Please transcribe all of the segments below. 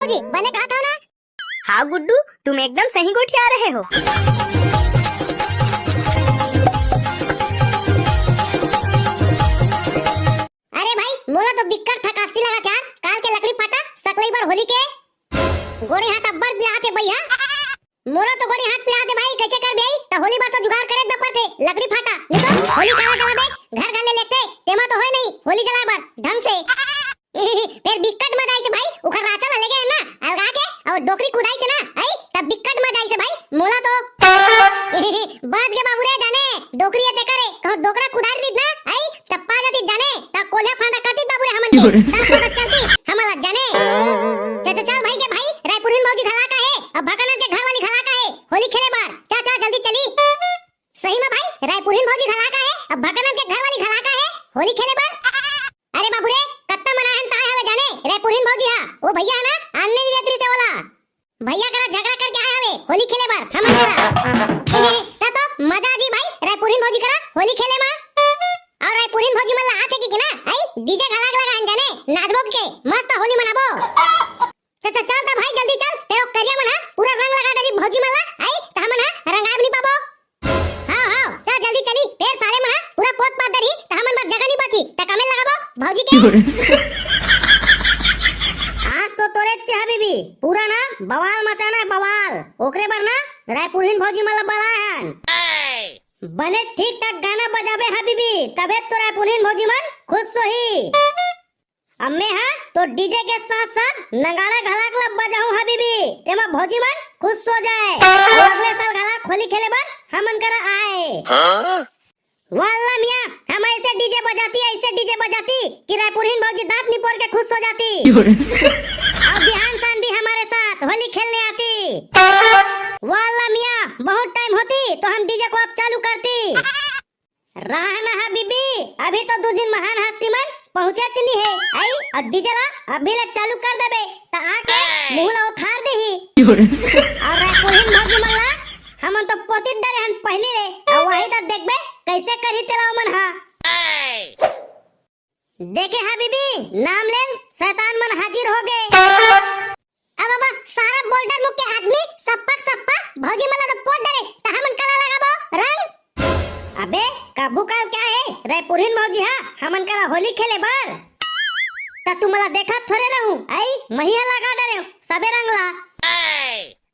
जी मैंने कहा था ना। हाँ गुड्डू, तुम एकदम सही गोठिया रहे हो। अरे भाई मोला तो बिक्कट थकासी लगा चार, काल के लकड़ी फाटा सकलई बार होली के गोड़े हाथ अब्बर बिहाते भैया। मोला तो गोड़े हाथ पिलाते भाई, कैसे कर भाई तो होली बार तो जुगाड़ करे दपर थे लकड़ी फाटा नहीं तो होली काला जलाबे घर घर ले लेते तेमा तो होय नहीं होली जला बार ढंग से। फिर बिक्कट मजा आई से भाई उखर राचा लगे है ना अलगा के और डोकरी कुदाई से ना आई तब बिक्कट मजा आई से भाई मोला तो बाज के बाबू रे जाने डोकरी ते करे कहो डोकरा कुदार रीत ना आई तब पा जाती जाने तब कोल्हा फांदा करती बाबू रे हमन के तब पता चलती हमला जाने। चल चल भाई के भाई रायपुरिन मौजी घला का है अब भकनन के घर वाली घला का है होली खेले बार चा चा जल्दी चली। सही में भाई रायपुरिन मौजी घला का है अब भकनन के घर वाली घला का है होली खेले बार। अरे बाबू रे कत्ता मनाहन ताय हवे जाने रायपुरिन मौजी हा वो भैया ना आने नहीं देती से बोला भैया करा झगड़ा करके आए हवे होली खेले बार हमन करा ता तो मजा जी भाई रायपुरिन मौजी करा होली खेले मा और रायपुरिन मौजी मन ला आथे की ना आई डीजे घलाक लगा जाने नाचबो के मस्त होली मनाबो। चल चल चल भाई जल्दी चल तेरो करिया मना पूरा रंग लगा दरी भौजी मला आई त हमन रंगाब नहीं पाबो। हां हां चल जल्दी चली फेर साले मना पूरा पोत पात दरी त हमन बार जगह नहीं बची त कमे लगाबो भौजी के। आज तो तोरे चे हबीबी पूरा ना बवाल मचाना है बवाल ओकरे बार ना रायपुरिन भौजी मला बलाहन बने ठीक ठाक गाना बजाबे हबीबी तबे तो रायपुरिन भौजी मन खुश सोही। अम्मे हां तो डीजे के साथ साथ नगाड़ा घलाक लब बजाऊं हबीबी तेमा भौजी मन खुश हो जाए और अगले साल घलाक होली खेले बार हमन करा आए। वाल्ला मियां हम ऐसे डीजे बजाती कि रायपुरिन भौजी दांत निपोर के खुश हो जाती और बिहान शान भी हमारे साथ होली खेलने आती। वाल्ला मियां बहुत टाइम होती तो हम डीजे को अब चालू करती। रहना हबीबी अभी तो दो दिन महान हस्ती मन पहुंचे चनी है आई और डीजे ला अभी ला चालू कर देबे त आके मुंह ला उखाड़ देही और रायपुरिन भौजी मल्ला हमन तो पोती डरे हन पहली रे और वही त देखबे कैसे करी तेरा मन हा देखे हबीबी नाम लेन शैतान मन हाजिर हो गए। अब बाबा सारा बोल्डर मुख के आदमी सप्पा भौजी मल्ला तो पोत डरे त हमन कला लगाबो रंग। अबे काबू का क्या है रायपुरिन मौजी हा हमन करा होली खेले बार ता तू मला देखा थोड़े रहूं आई महिया लगा डरे सबे रंगला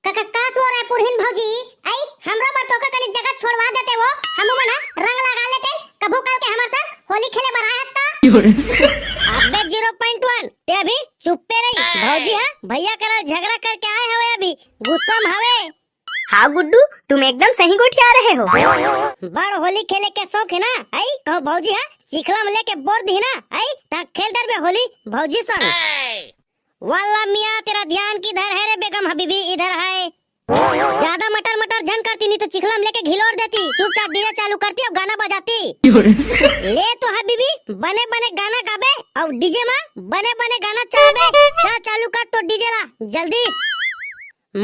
काका का तो रायपुरिन भौजी आई हमरा बार तो कनी जगह छोड़वा देते वो हम मना रंग लगा लेते कबू काल के हमर साथ होली खेले बार आया ता। अबे 0.1 ते अभी चुप्पे रही भौजी हा भैया करा झगड़ा करके आए हवे अभी गुस्सा में हवे। हाँ गुड्डू, तुम एकदम सही गोठिया रहे हो। बड़ होली खेले के शौक है ना आई कहो भौजी हा चिखला में लेके बोर दी ना आई ता खेल डर बे होली भौजी संग। वाल्ला मियां तेरा ध्यान किधर है रे बेगम हबीबी इधर है ज्यादा मटर झन करती नहीं तो चिखला में लेके घिलोर देती चुपचाप डीजे चालू करती और गाना बजाती। ले तो हबीबी बने बने गाना गाबे और डीजे में बने बने गाना चलाबे चालू कर तो डीजे ला जल्दी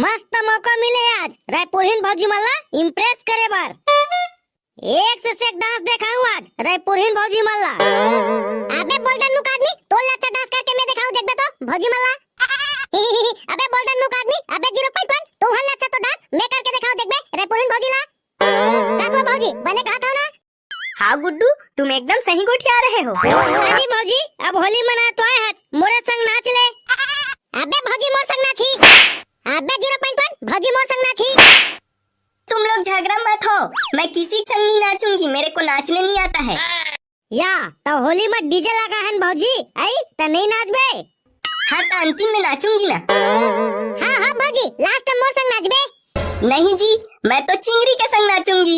मस्त मौका मिले आज रायपुरिन भौजी मल्ला इम्प्रेस करे बार एक से एक डांस दिखाऊं आज रायपुरिन भौजी मल्ला। अबे बोल्डन मुक आदमी तो अच्छा डांस करके मैं दिखाऊं देखबे तो भौजी मल्ला। अबे बोल्डन मुक आदमी अबे 0.1 तू हल्ला अच्छा तो डांस मैं करके दिखाऊं देखबे रायपुरिन भौजी ला कासवा भौजी बने कहा था ना। हाँ गुड्डू, तुम एकदम सही गोठिया रहे हो। अरे भौजी अब होली मना तो आए हज मोरे संग नाच ले। अबे भौजी मोर संग नाची अबे 0.1 भौजी मोर संग नाची। तुम लोग झगड़ा मत हो, मैं किसी संग नहीं नाचूंगी, मेरे को नाचने नहीं आता है। या तो होली में डीजे लगा हन भौजी आई त नहीं नाचबे। हाँ तो अंतिम में नाचूंगी ना। हाँ हाँ भौजी लास्ट में मोर संग नाचबे। नहीं जी, मैं तो चिंगरी के संग नाचूंगी।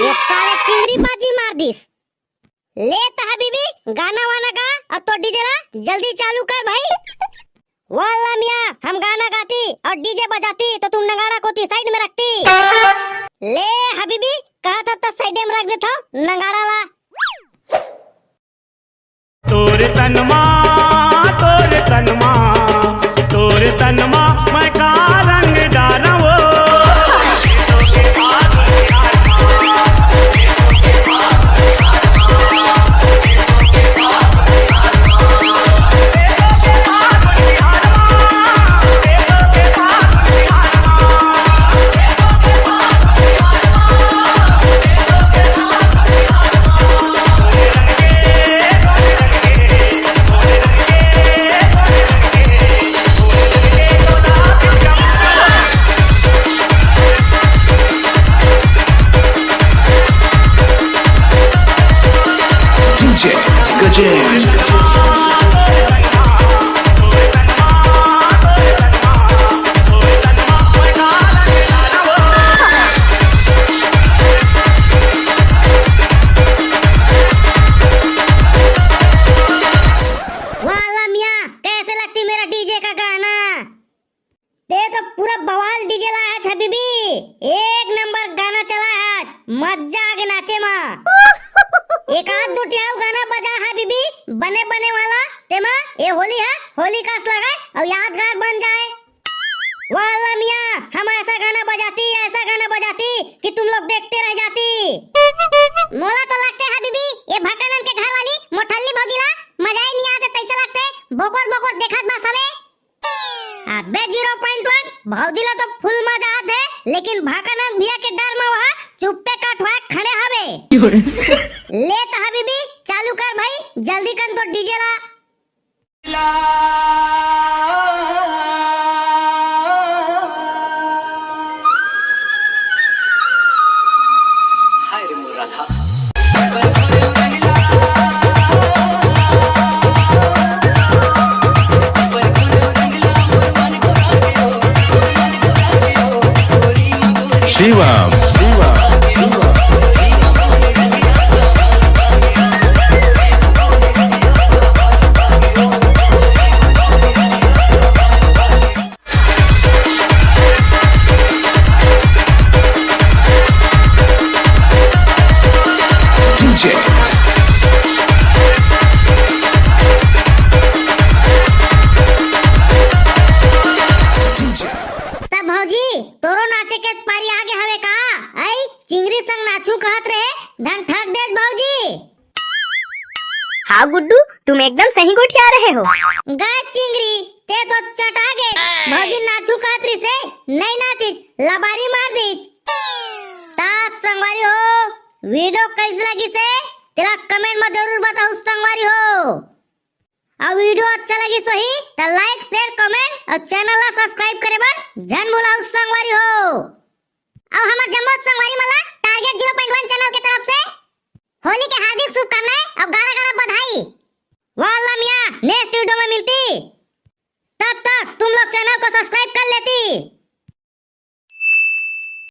ये साले चिंगरी बाजी मार दिस। ले तो हबीबी गाना वाना गा और तो डीजे ला जल्दी चालू कर भाई। वाल्ला मियां हम गाना गाती और डीजे बजाती तो तुम नगाड़ा को साइड में रखती। ले हबीबी कहा था तो साइड में रख देता नगाड़ा ला। तोरे तनमा मैं का रंग डाला वो वाला मियाँ, कैसे लगती मेरा डीजे का गाना? ते तो पूरा बवाल डीजे लाया है हबीबी। एक नंबर गाना चला है, मजा आ गया नाचे माँ। एक आध दो टियाव गाना बजा है बीबी, बने बने वाला तेमा ये होली है, होली का लगाए और यादगार बन जाए। वाला मियाँ, हम ऐसा गाना बजाती कि तुम लोग देखते रह जाती। मोला तो लगते है बीबी, ये भकानन के घर वाली मोठल्ली भौजीला मजा ही नहीं आते, तैसे लगते बोकर देखत बा सबे। अबे 0.1 भौजीला तो फुल मजा आत है, लेकिन भकानन भैया के डर में वहाँ चुप्पे काटवा खड़े हवे। ले तो हबीबी चालू कर भाई, जल्दी कर तो डीजे ला। Shivam. DJ. तब भौजी तोरो नाचे के पारी आगे हवे का? आई चिंगरी संग नाचू कहत रहे, धन ठग देस भौजी। हाँ गुड्डू, तुम एकदम सही गोठिया रहे हो। गा चिंगरी, ते तो चटा गे। भौजी नाचू कहत रही से नहीं नाचिस, लबारी मार दीच। ताप संगवारी हो, वीडियो कैसी लगी से तेरा कमेंट में जरूर बताओ संगवारी हो। और वीडियो अच्छा लगी तो ही तो लाइक शेयर कमेंट और चैनल ला सब्सक्राइब करे बर जन भुलाओ संगवारी हो। और हमार जम्मो संगवारी मला टारगेट 0.1 चैनल के तरफ से होली के हार्दिक शुभकामनाएं और गाना गाना बधाई। वाला मियाँ नेक्स्ट वीडियो में मिलती, तब तक तुम लोग चैनल को सब्सक्राइब कर लेती।